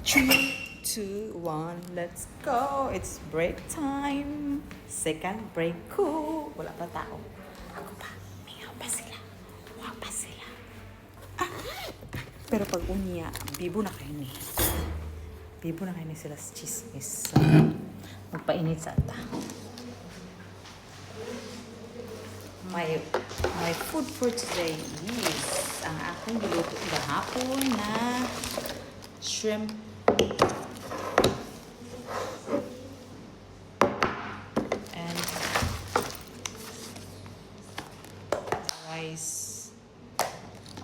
3, 2, 1, let's go! It's break time! Second break ko! Wala pa tao. Ako pa. Mingaw pa sila. Huwag pa sila. Ah! Pero pag unya, bibo na kayo ni. Bibo na kayo ni sila sa chismis. So, magpainit sa ata. My food for today is ang aking niluto kahapon na shrimp and rice.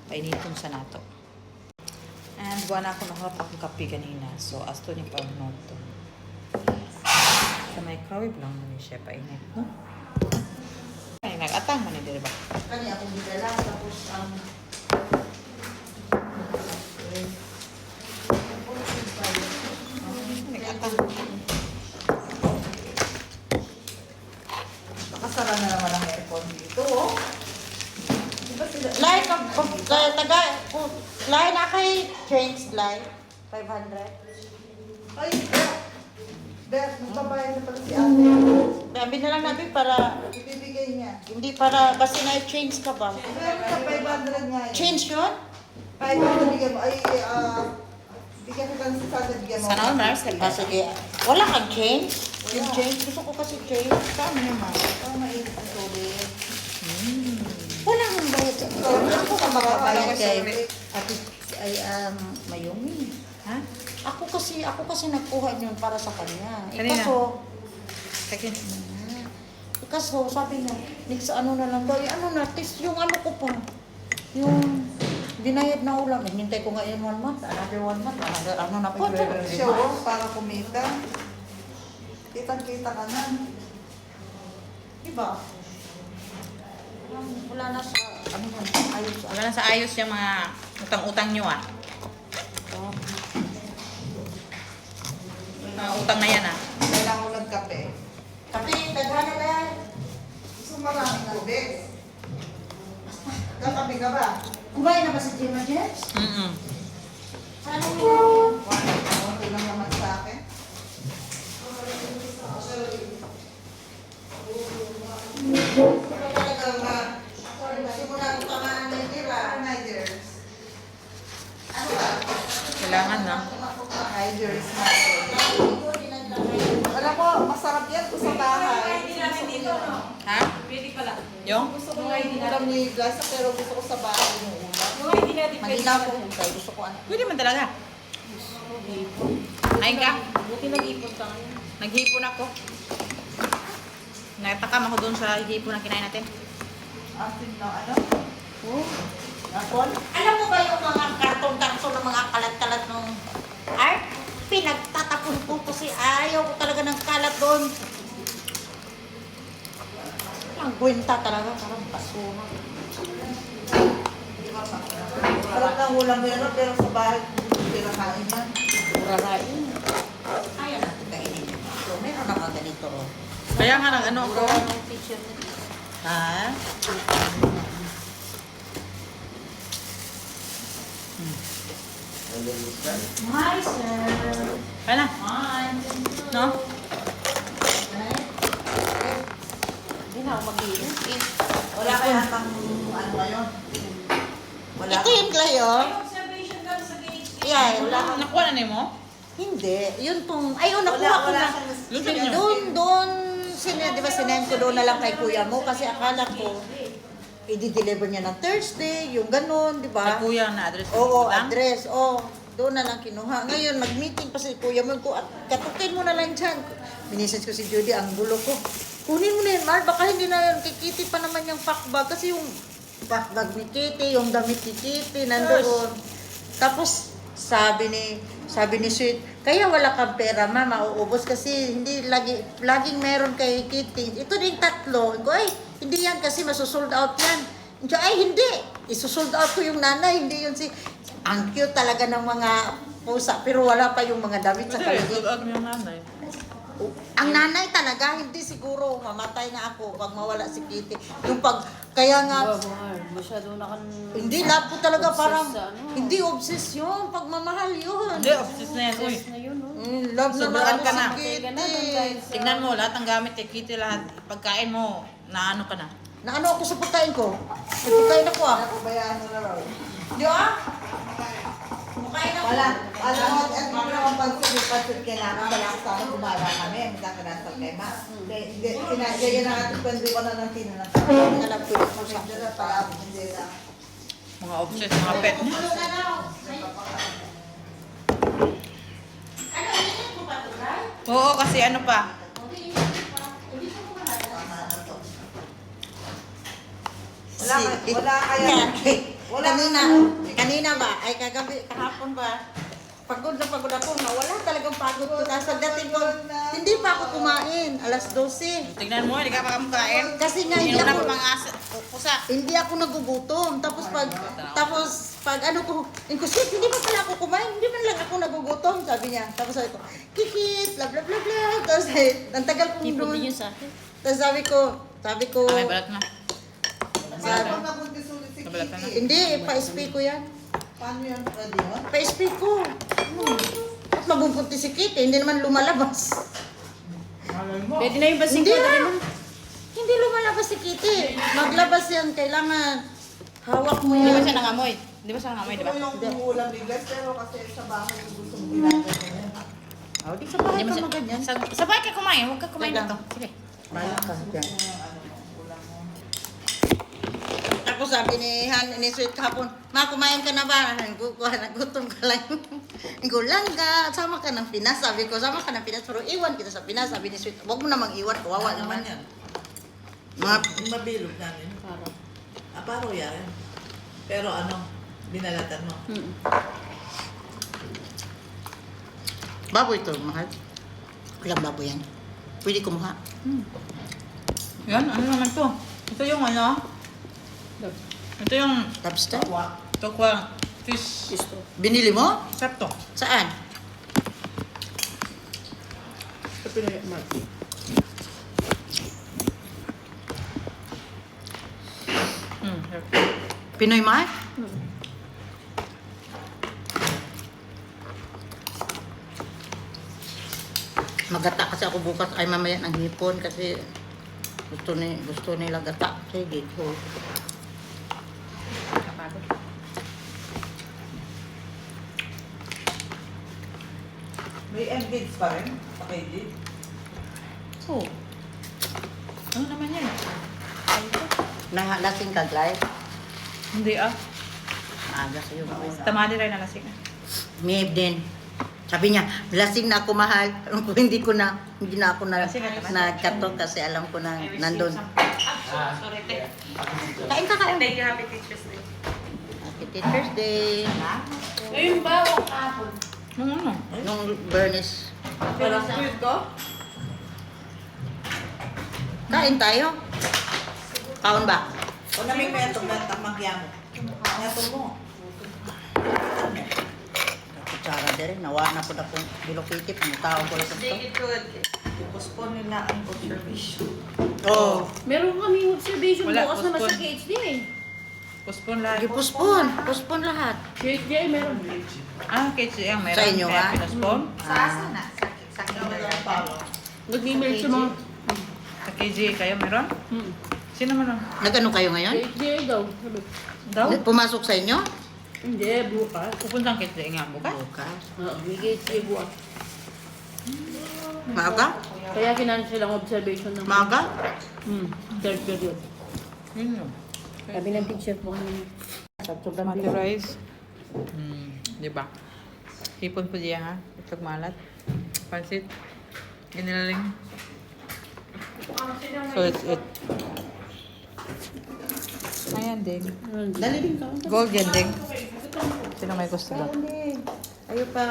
Painitin sa nato. And wala ako naharap akong kape kanina. So, as to ni Pagnog to. Sa microwave lang naman siya painit, no? Ay, nag-atang man hindi, diba? Kani akong bidala, tapos Nag-atang. nakasara na naman ang aircon dito, oh. Diba sila? Lai, lai na kay change lai. 500. Ay, Bert, magbabayad na pala si ate. Sabi na lang namin para, Ibibigay niya. hindi para, kasi na-change ka ba? Meron ka 500 nga yun. Change yun? 500 bigyan mo. Ay, bigyan ka lang sa sada, bigyan mo. Sana all maras ka. Sige. Wala kang change? Yung change? Gusto ko kasi change. Saan naman? Oh, mainit ang tubig. Wala kang bayad. Wala Ako ka makabayad Wala kay kasi. Ate, ay, Mayumi. Ha? Ako kasi nakuha yun para sa kanya. Kanina? Second. Kaso, sabi niya, next ano na lang daw, ano na, test yung ano ko pa. Yung binayad na ulam. Hinintay ko nga yun 1 month, another 1 month, another ano na po. Show off para kumita. Kitang-kita ka na. Diba? Wala na sa, ano na, ayos. Wala na sa ayos yung mga utang-utang nyo, ah. Mga utang na yan, ah. Kailangan ko ng kape. Tapi, daghan na lang. Gusto maraming tubig. Kakape ka ba? Kumain na ba si Jim Jets? Sana mo. Okay lang naman sa akin. Gusto mo na utamaan ng tira. Nigers. Ano ba? Kailangan na. Nigers. Alam ko, masarap yan ko sa bahay. Ha? Yung? Gusto ko yung ulam ni Gasa, pero gusto ko sa bahay yung ulam. Manila ko kung kayo. Gusto ko ano. Pwede man talaga. Ay ka? Buti nag-ipon ka ngayon. Naghipon ako. Natakam ako doon sa hipon na kinain natin. Asin na ano? Oh. Napon? Alam mo ba yung mga karton-karton ng mga kalat-kalat ng art? Pinagtatapon ko kasi ayaw ko talaga ng kalat doon. Ang gwenta talaga, parang basura. Sarap ng ulam meron, pero sa bahay, pinakain yan. Urarain. Kaya natin kainin. So, meron na mga ganito. Oh. Kaya nga ng ano ko. Mura ng picture nito. Ha? Hi, sir. Kaya na. Hi. No? Hindi na ako mag-iinom. Wala ka yatang ano ngayon. Wala Ito yung glayo. Observation ka sa gate. Yeah, wala. Nakuha na mo? Hindi. Yun tong, ayun, nakuha ko na. Yung sa inyo. Doon, di ba sinend ko doon na lang kay kuya mo kasi akala ko, i-deliver niya ng Thursday, yung ganun, di Kay ba? kuya na address. Oo, lang? address. Oo, doon na lang kinuha. Ngayon, mag-meeting pa si kuya mo. Katukin mo na lang dyan. Minisage ko si Judy, ang gulo ko. Kunin mo na yun, Mar. Baka hindi na yun. Kikiti pa naman yung pack bag. Kasi yung pack bag ni Kitty, yung damit ni Kitty, nandoon. Tapos, sabi ni Sweet, kaya wala kang pera, ma, mauubos kasi hindi laging meron kay Kitty. Ito din 3. Ay, hindi yan kasi masusold out yan. Ay, hindi. Isusold out ko yung nanay, hindi yun si... Ang cute talaga ng mga pusa, pero wala pa yung mga damit sa Pwede, paligid. tulad yung nanay. Ang nanay talaga, hindi siguro mamatay na ako pag mawala si Kitty. Yung pag, kaya nga, Masyado na kan... hindi love ko talaga Obsessed parang, sa ano. hindi obsessed yun, pagmamahal yun. Hindi, obsessed na yan. Uy, Na yun, no? Love na Sobrang ako ka na. si Kitty. tignan mo, lahat ng gamit kay Kitty, lahat. Pagkain mo, naano ka na. Na ano ako sa pagkain ko? May pagkain ako ah. Bayaan mo na raw. Di ba? Pagkain ako. Wala. Alam mo, at mo naman pansin kailangan wala ko sana gumala kami. Magkakanasal kay Ma. Kaya na natin kwento ko na ng tinanong. Alam ko yung pusa. Hindi na para hindi na. Mga obsessed, mga pet. Oo, kasi ano pa. Wala kaya. Wala Kanina ba? Ay kagabi, kahapon ba? Pagod na pagod ako. Wala talagang pagod ko. Nasa dating ko, hindi pa ako kumain. Alas 12. Tignan mo, hindi ka pa kumakain. Kasi nga hindi Inuna ako, pa mga pusa. hindi ako nagugutom. Tapos pag ano ko, shit, hindi pa pala ako kumain. Hindi man lang ako nagugutom, sabi niya. Tapos sabi ko, kikit, bla bla bla bla. Tapos ang tagal kong Tipo doon. din yun sa akin. Tapos sabi ko, Ay, balat na. Sabi na buntis ulit si Nabalat ka na. Kitty. hindi, pa-SP ko yan. Paano yan? Pwede mo? Pa-SP ko. At mabupunti si Kitty, hindi naman lumalabas. Pwede na yung basing Hindi ko. na. Hindi lumalabas si Kitty. Maglabas yan, kailangan hawak mo Di ba yan. siya nangamoy? Di ba siya nangamoy, di ba? Gusto mo yung ulam bigas, pero kasi sa bahay gusto mo ginagawa niya. Oh, di sa bahay Di ba ka siya? maganyan. Sabay ka kumain, huwag ka kumain Sige. dito. Sige. Bahala ka dyan. Tapos sabi ni Han, ni Sweet kahapon, Ma, kumain ka na ba? Nagutom ka lang. Langga, sama ka ng Pinas. Sabi ko, sama ka ng Pinas, pero iwan kita sa Pinas. Sabi ni Sweet, huwag mo namang iwan, kawawa naman. yan. Mga, Mabilog namin. Paro yan. Pero ano, binalatan mo. baboy to, mahal. Walang baboy yan. Pwede kumuha. Yan, ano naman to? Ito yung ano? Ito yung Lobster. tokwa fish. Binili mo? Sarap to. Saan? Sarap. Pinoy Mart? Magata kasi ako bukas ay mamaya ng hipon kasi gusto nila gata. Sige, go. Kapagod. May engage pa rin sa KD. Oo. Ano naman yan? Lasing ka, Glay? Hindi ah. Maaga sa'yo. Tamali rin na lasing ah. Maybe din. Sabi niya, lasing na ako mahal. Alam ko, hindi na ako Lasing na naman. nagkatok kasi alam ko na nandun. Sorry, te. Kain ka, kain. Thank you, happy Teacher's Day. Happy Teacher's Day. Ngayon ba o kahapon? Ano? Nung Bernice. Parang sweet ko? Kain tayo. Kaon ba? O naming metong na tamagya mo. Metong mo. Kutsara din. Nawa na po na kung bilokiti. Pumutao ko lang ito. good. I-postpone nila ang observation. Oo. Meron kami observation Wala, bukas naman sa postpone. KHD eh. Postpone lahat. Gipuspon. Puspon lahat. KHD ay meron. Ah, KHD ang meron. Sa inyo, Kaya ha? pinospone. Ah. Nag-email sa mga... Sa KG kayo meron? Sino man ang? Nag-ano kayo ngayon? KHD ay daw. Sabi. Daw? Pumasok sa inyo? Hindi, bukas. Pupunta ang KHD nga bukas. Bukas. Oo, may KHD bukas. Maaga? Kaya kinanin silang observation ng... Maaga? Third period. Yun yun. Sabi ng teacher po kanina. Mati rice. Di ba? Hipon po diya ha. Itlog malat. Pansit. Inilaling. So it's it. Ayan ding. Dali din ka. Gold yan ding. Sino may gusto ba? Ayaw pa